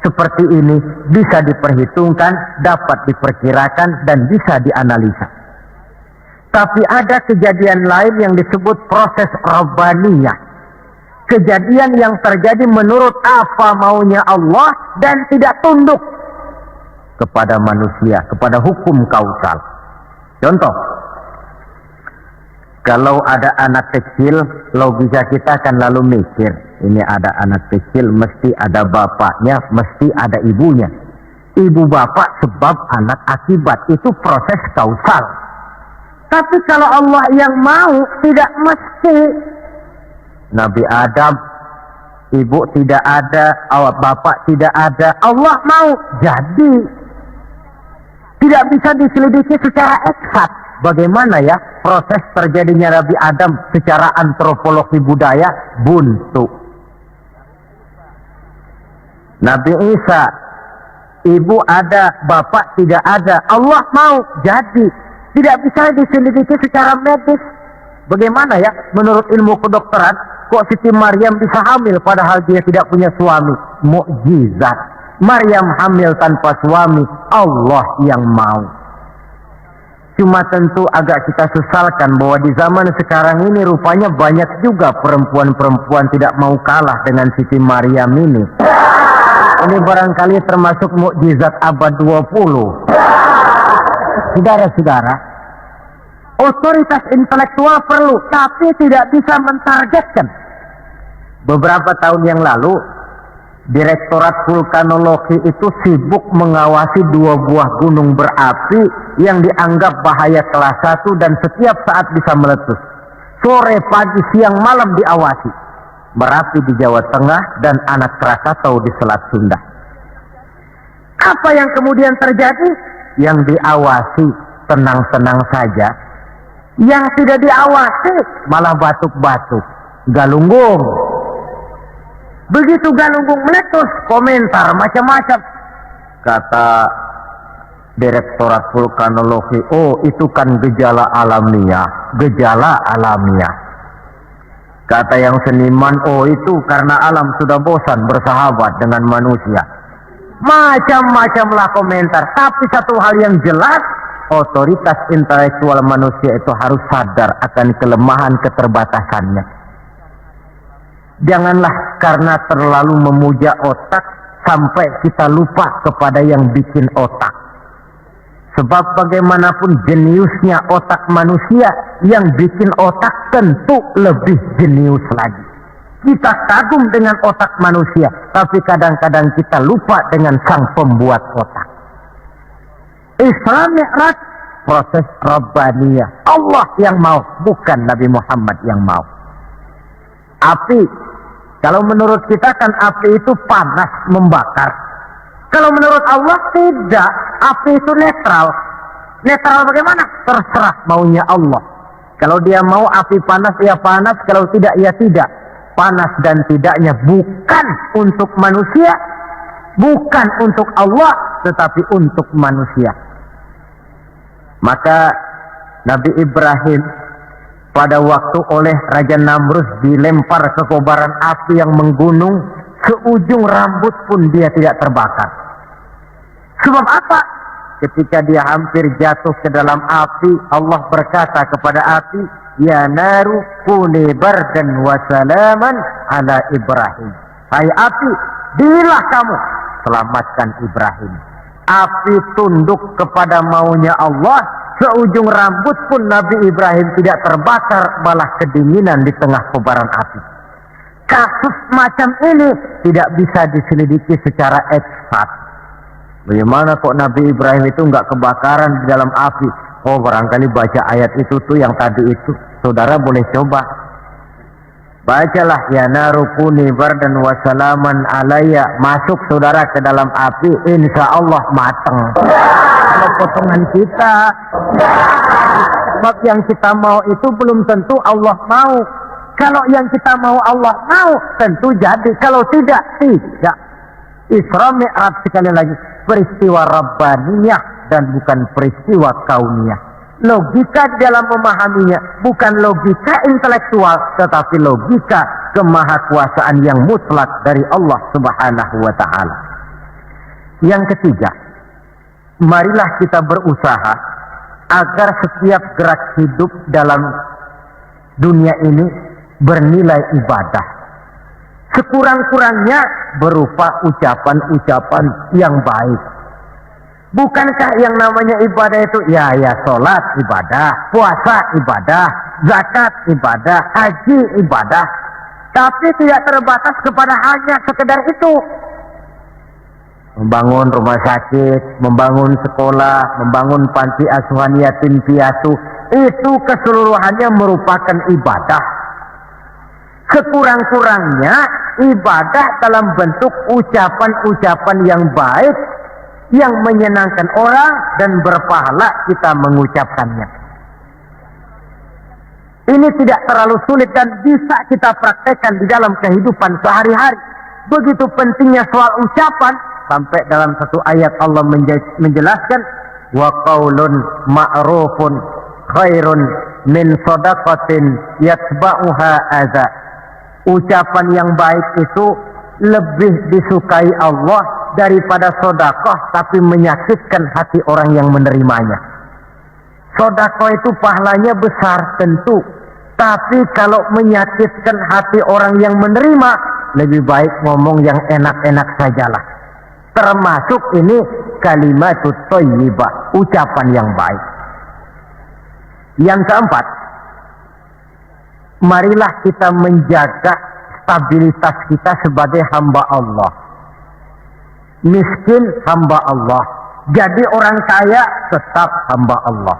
seperti ini bisa diperhitungkan, dapat diperkirakan, dan bisa dianalisa. Tapi ada kejadian lain yang disebut proses rabbaniyah. Kejadian yang terjadi menurut apa maunya Allah dan tidak tunduk kepada manusia, kepada hukum kausal. Contoh, kalau ada anak kecil, logika kita akan lalu mikir, ini ada anak kecil, mesti ada bapaknya, mesti ada ibunya. Ibu bapak sebab anak akibat, itu proses kausal. Tapi kalau Allah yang mau, tidak mesti. Nabi Adam, ibu tidak ada, bapak tidak ada, Allah mau, jadi. Tidak bisa diselidiki secara eksakt. Bagaimana ya proses terjadinya Nabi Adam secara antropologi budaya? Buntu. Nabi Isa, ibu ada, bapak tidak ada, Allah mau, jadi. Tidak bisa diselidiki secara medis. Bagaimana ya menurut ilmu kedokteran, kok Siti Maryam bisa hamil padahal dia tidak punya suami? Mukjizat. Maryam hamil tanpa suami, Allah yang mau. Cuma tentu agak kita sesalkan bahwa di zaman sekarang ini rupanya banyak juga perempuan-perempuan tidak mau kalah dengan Siti Maryam ini. Ini barangkali termasuk mukjizat abad 20. Saudara-saudara, otoritas intelektual perlu, tapi tidak bisa mentargetkan. Beberapa tahun yang lalu, Direktorat Vulkanologi itu sibuk mengawasi 2 buah gunung berapi yang dianggap bahaya kelas 1 dan setiap saat bisa meletus. Sore, pagi, siang, malam diawasi. Merapi di Jawa Tengah dan Anak Krakatau di Selat Sunda. Apa yang kemudian terjadi? Yang diawasi tenang-tenang saja. Yang tidak diawasi malah batuk-batuk. Galunggung. Begitu Galunggung meletus, komentar macam-macam. Kata Direktorat Vulkanologi, oh itu kan gejala alamiah. Gejala alamiah. Kata yang seniman, oh itu karena alam sudah bosan bersahabat dengan manusia. Macam-macamlah komentar. Tapi satu hal yang jelas, otoritas intelektual manusia itu harus sadar akan kelemahan keterbatasannya. Janganlah karena terlalu memuja otak sampai kita lupa kepada yang bikin otak. Sebab bagaimanapun jeniusnya otak manusia, yang bikin otak tentu lebih jenius lagi. Kita kagum dengan otak manusia, tapi kadang-kadang kita lupa dengan sang pembuat otak. Isra Mi'raj proses Rabbaniyah. Allah yang mau, bukan Nabi Muhammad yang mau. Api, kalau menurut kita kan api itu panas, membakar. Kalau menurut Allah tidak, api itu netral. Netral bagaimana? Terserah maunya Allah. Kalau dia mau api panas, ya panas. Kalau tidak, ya tidak. Panas dan tidaknya bukan untuk manusia, bukan untuk Allah, tetapi untuk manusia. Maka Nabi Ibrahim pada waktu oleh Raja Namrud dilempar ke kobaran api yang menggunung, seujung rambut pun dia tidak terbakar. Sebab apa? Ketika dia hampir jatuh ke dalam api, Allah berkata kepada api, "Ya naru kuni bardan wa salaman ala Ibrahim." Hai api, dirilah kamu, selamatkan Ibrahim. Api tunduk kepada maunya Allah, seujung rambut pun Nabi Ibrahim tidak terbakar, malah kedinginan di tengah kobaran api. Kasus macam ini tidak bisa diselidiki secara eksakt. Bagaimana kok Nabi Ibrahim itu nggak kebakaran di dalam api? Oh, barangkali baca ayat itu tuh yang tadi itu. Saudara boleh coba. Bacalah, ya narukuni bardan wa salaman alayya. Masuk saudara ke dalam api, insya Allah mateng. Kalau potongan kita, sebab yang kita mau itu belum tentu Allah mau. Kalau yang kita mau Allah mau, tentu jadi. Kalau tidak, tidak. Isra Mi'raj sekali lagi peristiwa Rabbaniyah dan bukan peristiwa kauniyah. Logika dalam memahaminya bukan logika intelektual, tetapi logika kemahakuasaan yang mutlak dari Allah Subhanahu wa ta'ala. Yang ketiga, marilah kita berusaha agar setiap gerak hidup dalam dunia ini bernilai ibadah. Sekurang-kurangnya berupa ucapan-ucapan yang baik. Bukankah yang namanya ibadah itu ya sholat ibadah, puasa ibadah, zakat ibadah, haji ibadah, tapi tidak terbatas kepada hanya sekedar itu. Membangun rumah sakit, membangun sekolah, membangun panti asuhan yatim piatu, itu keseluruhannya merupakan ibadah. Sekurang-kurangnya ibadah dalam bentuk ucapan-ucapan yang baik, yang menyenangkan orang dan berpahala kita mengucapkannya. Ini tidak terlalu sulit dan bisa kita praktekkan di dalam kehidupan sehari-hari. Begitu pentingnya soal ucapan, sampai dalam satu ayat Allah menjelaskan, wa qaulun ma'rufun khairun min shadaqatin yatba'uha adza. Ucapan yang baik itu lebih disukai Allah daripada sedekah tapi menyakitkan hati orang yang menerimanya. Sedekah itu pahalanya besar tentu, tapi kalau menyakitkan hati orang yang menerima, lebih baik ngomong yang enak-enak sajalah. Termasuk ini kalimatut thayyibah, ucapan yang baik. Yang keempat, marilah kita menjaga stabilitas kita sebagai hamba Allah. Miskin hamba Allah, jadi orang kaya tetap hamba Allah.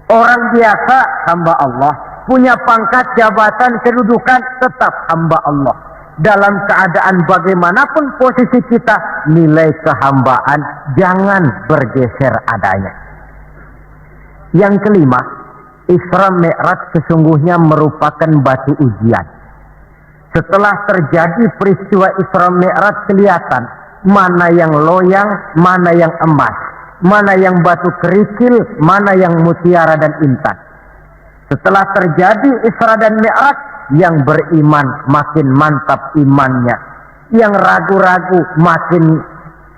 Orang biasa hamba Allah, punya pangkat, jabatan, kedudukan tetap hamba Allah. Dalam keadaan bagaimanapun posisi kita, nilai kehambaan jangan bergeser adanya. Yang kelima, Isra Mi'raj sesungguhnya merupakan batu ujian. Setelah terjadi peristiwa Isra Mi'raj, kelihatan mana yang loyang, mana yang emas, mana yang batu kerikil, mana yang mutiara dan intan. Setelah terjadi Isra dan Mi'raj, yang beriman makin mantap imannya, yang ragu-ragu makin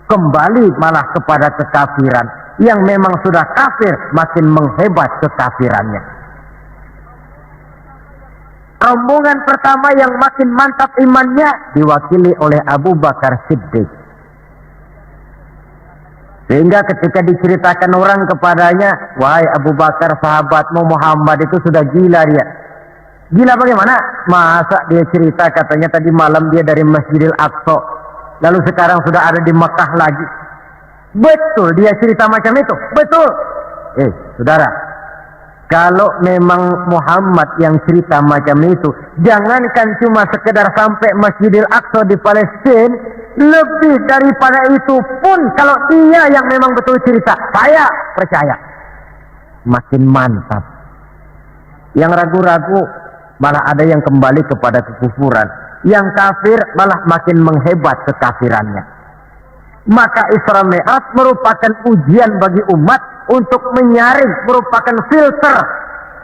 kembali malah kepada kekafiran, yang memang sudah kafir makin menghebat kekafirannya. Rombongan pertama yang makin mantap imannya diwakili oleh Abu Bakar Siddiq. Sehingga ketika diceritakan orang kepadanya, wahai Abu Bakar, sahabatmu Muhammad itu sudah gila dia. Gila bagaimana? Masa dia cerita katanya tadi malam dia dari Masjidil Aqsa, lalu sekarang sudah ada di Mekah lagi. Betul dia cerita macam itu? Betul. Saudara, kalau memang Muhammad yang cerita macam itu, jangankan cuma sekedar sampai Masjidil Aqsa di Palestina, lebih daripada itu pun kalau dia yang memang betul cerita, saya percaya. Makin mantap. Yang ragu-ragu malah ada yang kembali kepada kekufuran. Yang kafir malah makin menghebat kekafirannya. Maka Isra Mi'raj merupakan ujian bagi umat untuk menyaring, merupakan filter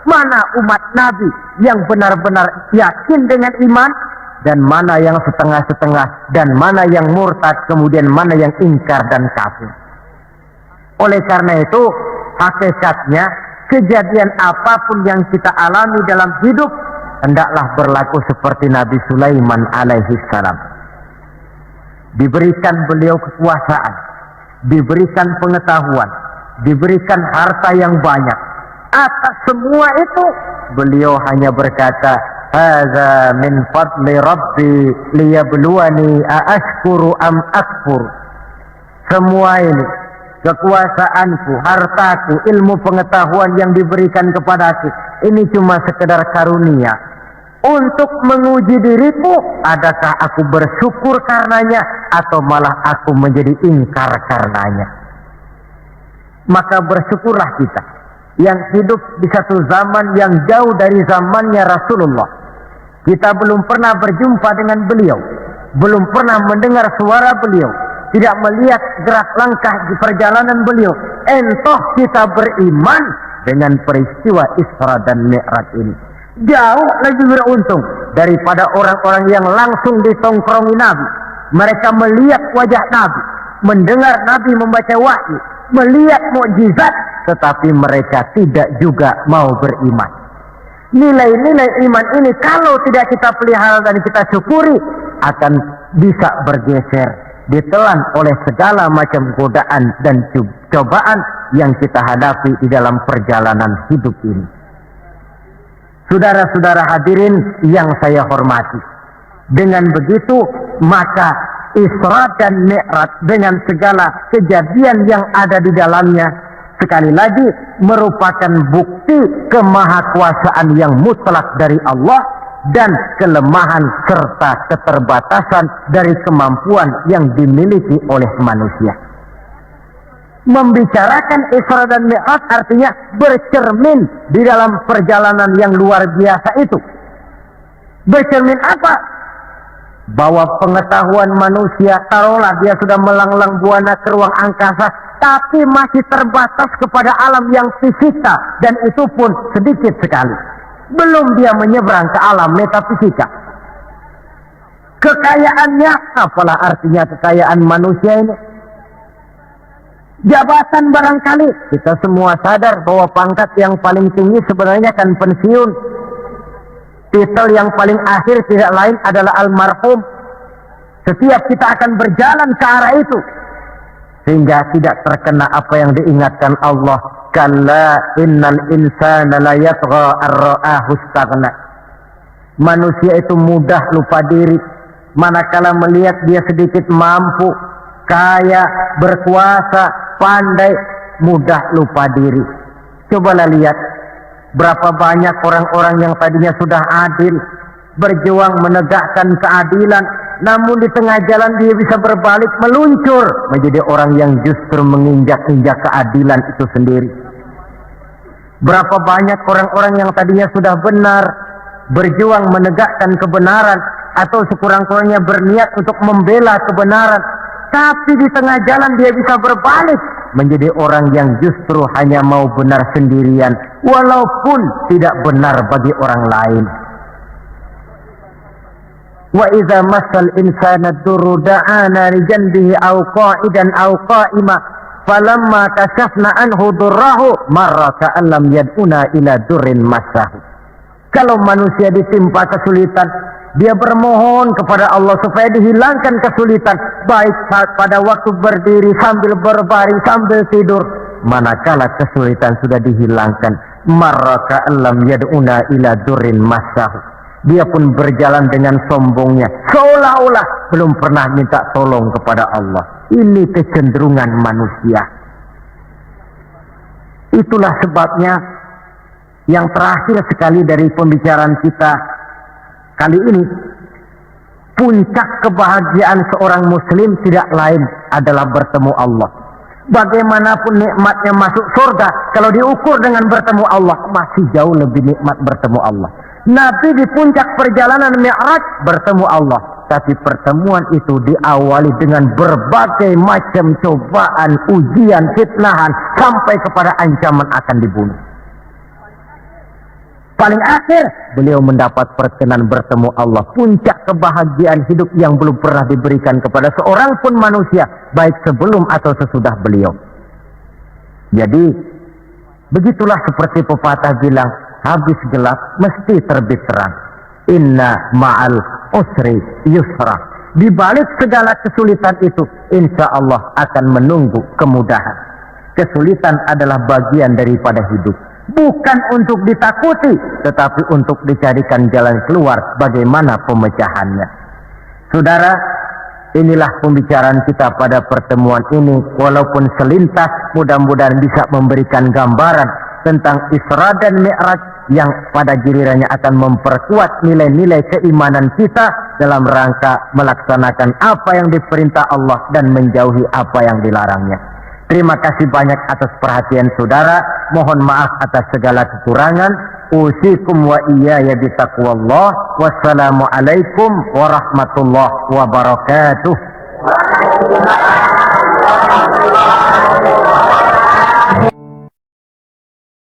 mana umat Nabi yang benar-benar yakin dengan iman, dan mana yang setengah-setengah, dan mana yang murtad, kemudian mana yang ingkar dan kafir. Oleh karena itu, hakikatnya kejadian apapun yang kita alami dalam hidup hendaklah berlaku seperti Nabi Sulaiman alaihi salam. Diberikan beliau kekuasaan, diberikan pengetahuan, diberikan harta yang banyak. Atas semua itu beliau hanya berkata, hadza min fadli rabbi liyabluwani aashkuru am akfur. Semua ini, kekuasaanku, hartaku, ilmu pengetahuan yang diberikan kepadaku, ini cuma sekedar karunia untuk menguji diriku, adakah aku bersyukur karenanya atau malah aku menjadi ingkar karenanya. Maka bersyukurlah kita yang hidup di satu zaman yang jauh dari zamannya Rasulullah. Kita belum pernah berjumpa dengan beliau, belum pernah mendengar suara beliau, tidak melihat gerak langkah di perjalanan beliau. Entah kita beriman dengan peristiwa Isra dan Mi'raj ini. Jauh lebih beruntung daripada orang-orang yang langsung ditongkrongi Nabi. Mereka melihat wajah Nabi, mendengar Nabi membaca wahyu, melihat mukjizat, tetapi mereka tidak juga mau beriman. Nilai-nilai iman ini kalau tidak kita pelihara dan kita syukuri, akan bisa bergeser, ditelan oleh segala macam godaan dan cobaan yang kita hadapi di dalam perjalanan hidup ini. Saudara-saudara hadirin yang saya hormati, dengan begitu maka Isra dan Mi'raj dengan segala kejadian yang ada di dalamnya sekali lagi merupakan bukti kemahakuasaan yang mutlak dari Allah dan kelemahan serta keterbatasan dari kemampuan yang dimiliki oleh manusia. Membicarakan Isra dan Mi'raj artinya bercermin di dalam perjalanan yang luar biasa itu. Bercermin apa? Bahwa pengetahuan manusia, taruhlah dia sudah melanglang buana ke ruang angkasa, tapi masih terbatas kepada alam yang fisika, dan itu pun sedikit sekali. Belum dia menyeberang ke alam metafisika. Kekayaannya, apalah artinya kekayaan manusia ini? Jabatan barangkali, kita semua sadar bahwa pangkat yang paling tinggi sebenarnya kan pensiun. Titel yang paling akhir tidak lain adalah almarhum. Setiap kita akan berjalan ke arah itu, sehingga tidak terkena apa yang diingatkan Allah. Kalla innal insana la yatgha ar-ra'ahu istaghna. Manusia itu mudah lupa diri manakala melihat dia sedikit mampu, kaya, berkuasa, pandai, mudah lupa diri. Cobalah lihat berapa banyak orang-orang yang tadinya sudah adil, berjuang menegakkan keadilan, namun di tengah jalan dia bisa berbalik meluncur menjadi orang yang justru menginjak-injak keadilan itu sendiri. Berapa banyak orang-orang yang tadinya sudah benar, berjuang menegakkan kebenaran, atau sekurang-kurangnya berniat untuk membela kebenaran, tapi di tengah jalan dia bisa berbalik menjadi orang yang justru hanya mau benar sendirian, walaupun tidak benar bagi orang lain. Wa idza massal insana durru da'ana li janbihi aw qa'idan aw qa'ima falamma kashafna anhu durrahu marra ka'an lam yad'una ila durrin masahu. Kalau manusia ditimpa kesulitan, dia bermohon kepada Allah supaya dihilangkan kesulitan, baik saat pada waktu berdiri, sambil berbaring, sambil tidur. Manakala kesulitan sudah dihilangkan, marra ka'an lam yad'una ila durrin masahu, dia pun berjalan dengan sombongnya, seolah-olah belum pernah minta tolong kepada Allah. Ini kecenderungan manusia. Itulah sebabnya yang terakhir sekali dari pembicaraan kita kali ini, puncak kebahagiaan seorang muslim tidak lain adalah bertemu Allah. Bagaimanapun nikmatnya masuk surga, kalau diukur dengan bertemu Allah, masih jauh lebih nikmat bertemu Allah. Nabi di puncak perjalanan Mi'raj bertemu Allah, tapi pertemuan itu diawali dengan berbagai macam cobaan, ujian, fitnahan, sampai kepada ancaman akan dibunuh. Paling akhir beliau mendapat perkenan bertemu Allah, puncak kebahagiaan hidup yang belum pernah diberikan kepada seorang pun manusia, baik sebelum atau sesudah beliau. Jadi begitulah seperti pepatah bilang, habis gelap mesti terbit terang. Inna ma'al usri yusra. Di balik segala kesulitan itu, insya Allah akan menunggu kemudahan. Kesulitan adalah bagian daripada hidup. Bukan untuk ditakuti, tetapi untuk dicarikan jalan keluar bagaimana pemecahannya. Saudara, inilah pembicaraan kita pada pertemuan ini. Walaupun selintas, mudah-mudahan bisa memberikan gambaran tentang Isra dan Mi'raj yang pada gilirannya akan memperkuat nilai-nilai keimanan kita dalam rangka melaksanakan apa yang diperintah Allah dan menjauhi apa yang dilarangnya. Terima kasih banyak atas perhatian saudara. Mohon maaf atas segala kekurangan. Usikum wa iyaya bitaqwallah. Wassalamualaikum warahmatullahi wabarakatuh.